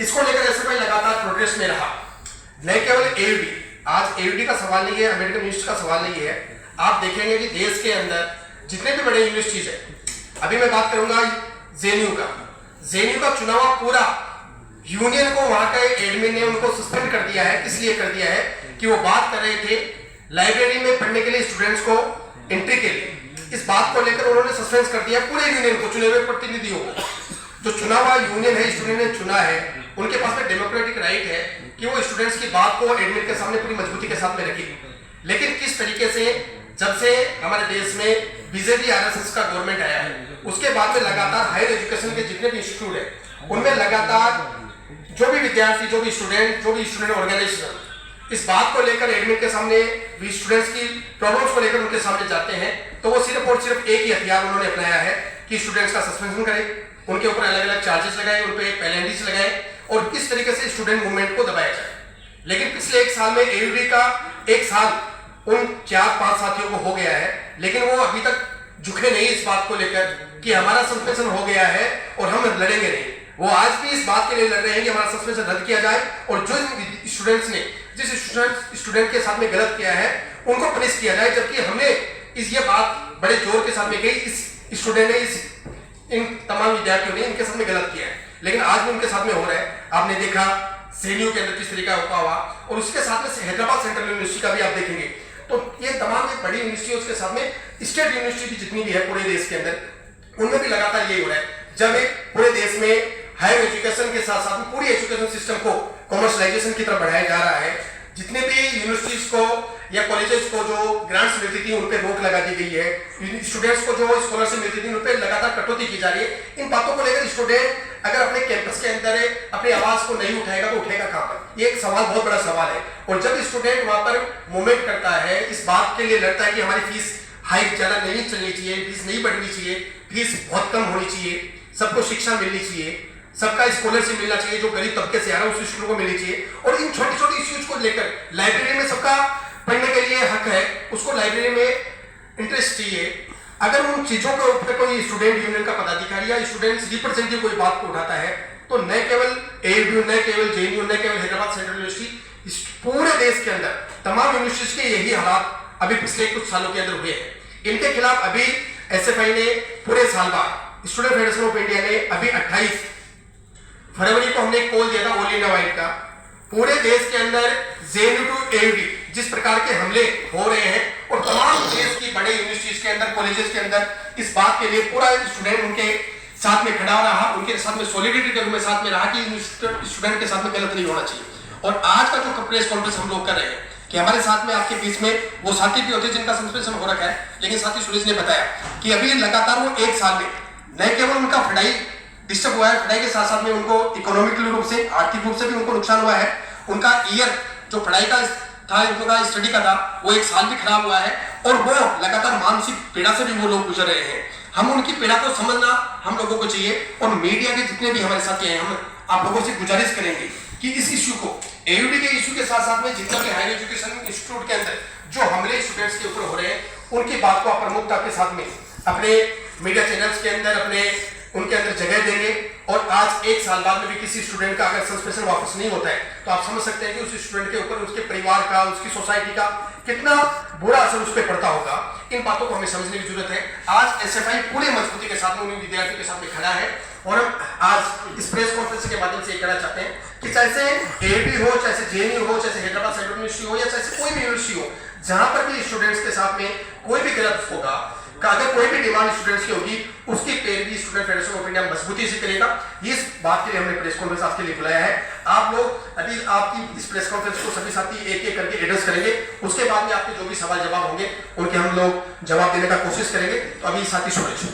इसको लेकर एसएफआई लगातार प्रोटेस्ट में रहा। न केवल एयूडी, आज एयूडी का सवाल नहीं है, अमेरिकन यूनिवर्सिटी का सवाल नहीं है। आप देखेंगे कि देश के अंदर जितने भी बड़े यूनिवर्सिटीज है, अभी मैं बात करूंगा जेएनयू का चुनाव पूरा यूनियन को वहां के एडमिन ने उनको सस्पेंड कर दिया है। किस लिए कर दिया है कि वो बात कर रहे थे लाइब्रेरी में पढ़ने के लिए स्टूडेंट्स को एंट्री के लिए, इस बात को लेकर उन्होंने सस्पेंड कर दिया पूरे यूनियन को, चुने हुए प्रतिनिधियों को। जो चुना हुआ यूनियन है, स्टूडेंट ने चुना है, उनके पास में डेमोक्रेटिक राइट है कि वो स्टूडेंट्स की बात को एडमिन के सामने पूरी मजबूती के साथ में रखे। लेकिन किस तरीके से जब से हमारे देश में बीजेपी आरएसएस का गवर्नमेंट आया है, उसके बाद में लगातार हायर एजुकेशन के जितने भी इंस्टीट्यूट है उनमें लगातार जो भी विद्यार्थी, जो भी स्टूडेंट ऑर्गेनाइजेशन इस बात को लेकर एडमिन के सामने भी स्टूडेंट्स की प्रॉब्लम्स को लेकर उनके सामने जाते हैं, तो वो सिर्फ और सिर्फ एक ही हथियार उन्होंने अपनाया है कि स्टूडेंट्स का सस्पेंशन करें, उनके ऊपर अलग अलग चार्जेस लगाए, उन पे पेनल्टीज लगाए और किस तरीके से स्टूडेंट मूवमेंट को दबाया जाए। लेकिन पिछले एक साल में एयूडी का एक साल उन 4-5 साथियों को हो गया है, लेकिन वो अभी तक झुके नहीं इस बात को लेकर कि हमारा सस्पेंशन हो गया है और हम लड़ेंगे नहीं। वो आज भी इस बात के लिए लड़ रहे हैं कि हमारा सस्पेंशन रद्द किया जाए और जो स्टूडेंट्स ने जिस स्टूडेंट के साथ में गलत किया है उनको पनिश किया जाए। जबकि हमने ये बात बड़े जोर के साथ में कही, इस स्टूडेंट ने इन तमाम विद्यार्थियों ने इनके साथ में गलत किया है, लेकिन आज भी उनके साथ में हो रहा है। आपने देखा जेएनयू के अंदर किस तरीका हुआ और उसके साथ में हैदराबाद सेंट्रल यूनिवर्सिटी का भी आप देखेंगे, तो ये तमाम एक बड़ी यूनिवर्सिटी उसके साथ में स्टेट यूनिवर्सिटी जितनी भी है पूरे देश के अंदर, उनमें भी लगातार यही हो रहा है। जब एक पूरे देश में हायर एजुकेशन के साथ साथ में पूरी एजुकेशन सिस्टम को कॉमर्शलाइजेशन की तरफ बढ़ाया जा रहा है, जितने भी यूनिवर्सिटीज को या कॉलेजेस को जो ग्रांट्स मिलती थी उन पे रोक लगा दी गई है, स्टूडेंट्स को जो स्कॉलरशिप मिलती थी उन पे लगातार कटौती की जा रही है। इन बातों को लेकर स्टूडेंट अगर अपने कैंपस के अंदर अपनी आवाज को नहीं उठाएगा तो उठेगा कहां पर? ये एक सवाल, बहुत बड़ा सवाल है। और जब स्टूडेंट वहां पर मूवमेंट करता है, इस बात के लिए लड़ता है कि हमारी फीस हाइक ज्यादा नहीं चलनी चाहिए, फीस नहीं बढ़नी चाहिए, फीस बहुत कम होनी चाहिए, सबको शिक्षा मिलनी चाहिए, सबका स्कॉलरशिप मिलना चाहिए, जो गरीब तबके से आ रहा है उस स्टूडेंट को मिलनी चाहिए, और इन छोटी छोटी इश्यूज को लेकर लाइब्रेरी में सबका पढ़ने के लिए हक है, उसको लाइब्रेरी में इंटरेस्ट चाहिए। अगर उन चीजों के ऊपर कोई स्टूडेंट यूनियन का पदाधिकारी या स्टूडेंट्स रिप्रेजेंटेटिव कोई बात को उठाता है, तो न केवल एयूडी, न केवल जेएनयू, न केवल हैदराबाद सेंट्रल यूनिवर्सिटी, इस पूरे देश के अंदर तमाम यूनिवर्सिटीज के यही हालात अभी पिछले कुछ सालों के अंदर हुए हैं। इनके खिलाफ अभी एसएफआई ने पूरे साल बाद, स्टूडेंट फेडरेशन ऑफ इंडिया ने अभी 28 फरवरी को हमने कॉल दिया था ऑल इंडिया वाइड का, पूरे देश के अंदर जेएनयू टू एयूडी जिस प्रकार के हमले हो रहे हैं और तमाम देश की बड़े यूनिवर्सिटीज के अंदर, कॉलेजेस के अंदर, इस बात के लिए पूरा स्टूडेंट उनके साथ में खड़ा रहा, उनके साथ में सॉलिडेरिटी के रूप में साथ में रहा कि स्टूडेंट के साथ में गलत नहीं होना चाहिए। और आज का जो प्रेस कॉन्फ्रेंस हम लोग कर रहे हैं कि हमारे साथ में आपके बीच में वो साथी भी होते हैं जिनका सस्पेंशन हो रखा है, लेकिन साथी सुरेश ने बताया कि अभी लगातार वो एक साल में न केवल उनका पढ़ाई डिस्टर्ब हुआ है, पढ़ाई के साथ साथ में उनको इकोनॉमिकल रूप से, आर्थिक रूप से भी उनको नुकसान हुआ है। उनका ईयर जो पढ़ाई का था, उनका स्टडी का था, वो एक साल भी खराब हुआ है और वो लगातार मानसिक पीड़ा से भी वो लोग गुजर रहे हैं। हम उनकी पीड़ा को समझना हम लोगों को चाहिए और मीडिया के जितने भी हमारे साथी हैं, हम आप लोगों से गुजारिश करेंगे कि इस इश्यू को, एयूडी के इश्यू के साथ साथ में जितना भी हायर एजुकेशन इंस्टीट्यूट के अंदर जो हमले स्टूडेंट्स के ऊपर हो रहे हैं, उनकी बात को आप प्रमुखता के साथ में अपने मीडिया चैनल्स के अंदर उनके अंदर जगह देंगे। और आज एक साल बाद में भी किसी स्टूडेंट का अगर सस्पेंशन वापस नहीं होता है, तो आप समझ सकते हैं कि उस स्टूडेंट के ऊपर उसके परिवार का, उसकी सोसाइटी का कितना बुरा असर उस पर पड़ता होगा। इन बातों को हमें समझने की जरूरत है। आज एसएफआई पूरी मजबूती के साथ में उन विद्यार्थियों के साथ में खड़ा है और हम आज इस प्रेस कॉन्फ्रेंस के माध्यम से कहना चाहते हैं कि चाहे एयूडी हो, चाहे जेएनयू हो, चाहे हैदराबाद सेंट्रल यूनिवर्सिटी हो या चाहे कोई भी यूनिवर्सिटी हो, जहां पर भी स्टूडेंट्स के साथ में कोई भी गलत होगा, अगर कोई भी डिमांड स्टूडेंट्स की होगी, उसकी पैरवी स्टूडेंट फेडरेशन ऑफ इंडिया मजबूती से करेगा। इस बात के लिए हमने प्रेस कॉन्फ्रेंस आपके लिए बुलाया है। आप लोग अभी आपकी इस प्रेस कॉन्फ्रेंस को सभी साथी एक एक करके एड्रेस करेंगे, उसके बाद में आपके जो भी सवाल जवाब होंगे उनके हम लोग जवाब देने का कोशिश करेंगे। तो अभी साथी सुरेश।